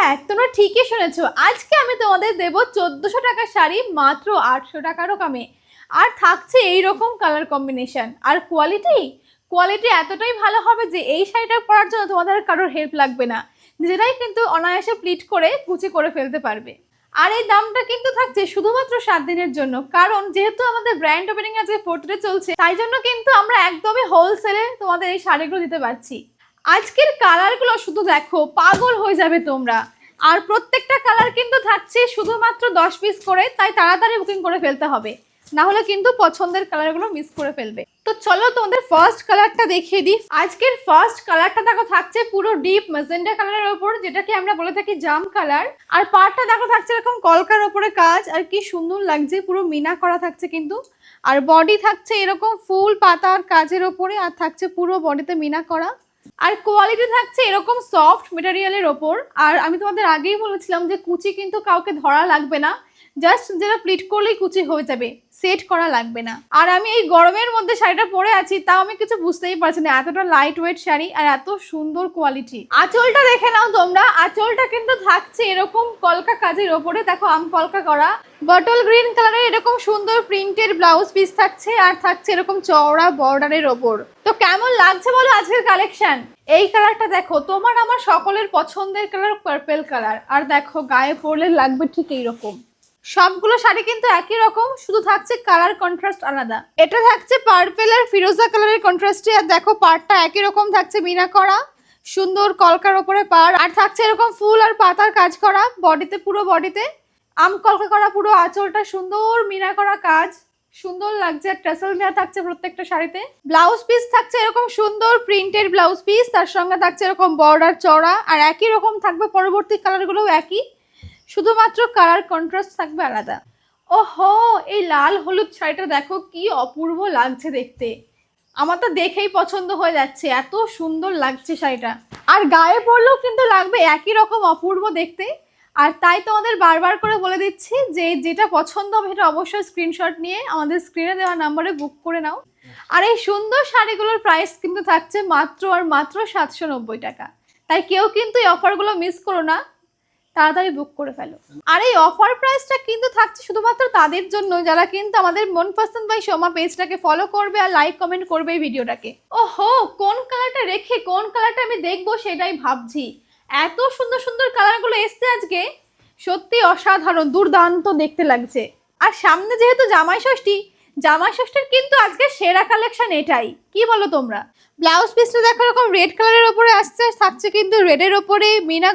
হ্যাঁ, তোমরা ঠিকই শুনেছো। আজকে আমি তোমাদের দেব 1400 টাকার শাড়ি মাত্র 800 টাকারও কমে। আর থাকছে এইরকম কালার কম্বিনেশন আর কোয়ালিটি এতটাই ভালো হবে যে এই শাড়িটা পরার জন্য তোমাদের কারোর হেল্প লাগবে না, নিজেরাই কিন্তু অনায়াসে প্লিট করে কুচি করে ফেলতে পারবে। আর এই দামটা কিন্তু থাকছে শুধুমাত্র 7 দিনের জন্য, কারণ যেহেতু আমাদের ব্র্যান্ড ওপেনিং আজকে 4th চলছে, তাই জন্য কিন্তু আমরা একদমই হোলসেলে তোমাদের এই শাড়িগুলো দিতে পারছি। আজকের কালারগুলো শুধু দেখো, পাগল হয়ে যাবে তোমরা। আর প্রত্যেকটা কালার কিন্তু থাকছে শুধুমাত্র 10 পিস করে, তাই তাড়াতাড়ি বুকিং করে ফেলতে হবে, না হলে কিন্তু পছন্দের কালারগুলো মিস করে ফেলবে। তো চলো তোমাদের ফার্স্ট কালারটা দেখিয়ে দিই। আজকের ফার্স্ট কালারটা দেখো থাকছে পুরো ডিপ ম্যাজেন্ডা কালারের ওপর, যেটাকে আমরা বলে থাকি জাম কালার। আর পাড়টা দেখো থাকছে এরকম কলকার ওপরে কাজ, আর কি সুন্দর লাগছে, পুরো মিনা করা থাকছে কিন্তু। আর বডি থাকছে এরকম ফুল পাতার কাজের ওপরে, আর থাকছে পুরো বডিতে মিনা করা। আর কোয়ালিটি থাকছে এরকম সফট মেটেরিয়ালের ওপর। আর আমি তোমাদের আগেই বলেছিলাম যে কুচি কিন্তু কাউকে ধরা লাগবে না, জাস্ট যেটা প্লিট করলেই কুচি হয়ে যাবে, সেট করা লাগবে না। আর আমি এই গরমের মধ্যে শাড়িটা পরে আছি, তাও আমি কিছু বুঝতেই পারছি না, এতটা লাইট ওয়েট শাড়ি আর এত সুন্দর কোয়ালিটি। আঁচলটা দেখে নাও তোমরা, আঁচলটা কিন্তু থাকছে এরকম কলকা কাজের ওপরে, দেখো আম কলকা করা। বটল গ্রিন কালারের এরকম সুন্দর প্রিন্টের ব্লাউজ পিস থাকছে, আর থাকছে এরকম চওড়া বর্ডারের ওপর। তো কেমন লাগছে বলো আজকের কালেকশন? এই কালারটা দেখো, তোমার আমার সকলের পছন্দের কালার পার্পল কালার। আর দেখো গায়ে পরলে লাগবে ঠিক এইরকম। সবগুলো শাড়ি কিন্তু একই রকম, শুধু থাকছে কালার কন্ট্রাস্ট আলাদা। এটা থাকছে পার্পল আর ফিরোজা কালারের কন্ট্রাস্টে। আর দেখো পাড়টা একই রকম থাকছে মিনা করা, সুন্দর কলকার ওপরে পাড়। আর থাকছে এরকম ফুল আর পাতার কাজ করা বডিতে, পুরো বডিতে আম কলকা করা, পুরো আঁচলটা সুন্দর মিনা করা কাজ, সুন্দর লাগছে। আর টাসেল দেওয়া থাকছে প্রত্যেকটা শাড়িতে। ব্লাউজ পিস থাকছে এরকম সুন্দর প্রিন্টেড ব্লাউজ পিস, তার সঙ্গে থাকছে এরকম বর্ডার চওড়া। আর একই রকম থাকবে পরবর্তী কালারগুলোও একই, শুধুমাত্র কালার কন্ট্রাস্ট থাকবে আলাদা। ওহো, এই লাল হলুদ শাড়িটা দেখো কি অপূর্ব লাগছে দেখতে, আমার তো দেখেই পছন্দ হয়ে যাচ্ছে, এত সুন্দর লাগছে শাড়িটা। আর গায়ে পরলেও কিন্তু লাগবে একই রকম অপূর্ব দেখতে। আর তাই তোমাদের বারবার করে বলে দিচ্ছি যে যেটা পছন্দ হবে সেটা অবশ্যই স্ক্রিনশট নিয়ে আমাদের স্ক্রিনে দেওয়া নাম্বারে বুক করে নাও। আর এই সুন্দর শাড়িগুলোর প্রাইস কিন্তু থাকছে মাত্র আর মাত্র 790 টাকা। তাই কেউ কিন্তু এই অফারগুলো মিস করো না, তাড়াতাড়ি বুক করে ফেলো। আর এই অফার প্রাইসটা কিন্তু থাকছে শুধুমাত্র তাদের জন্য যারা কিন্তু আমাদের মন পছন্দ বাই সোমা পেজটাকে ফলো করবে আর লাইক কমেন্ট করবে এই ভিডিওটাকে। ওহো, কোন কালারটা রেখে কোন কালারটা আমি দেখবো সেটাই ভাবছি। এত সুন্দর সুন্দর কালারগুলো এসছে আজকে, সত্যি অসাধারণ, দুর্দান্ত দেখতে লাগছে। আর সামনে যেহেতু জামাই ষষ্ঠীর কিন্তু আজকে সেরা কালেকশন এটাই, কি বলো তোমরা? ব্লাউজ পিসটা দেখো এরকম রেড কালারের ওপরে আসছে, থাকছে কিন্তু রেডের ওপরে মিনা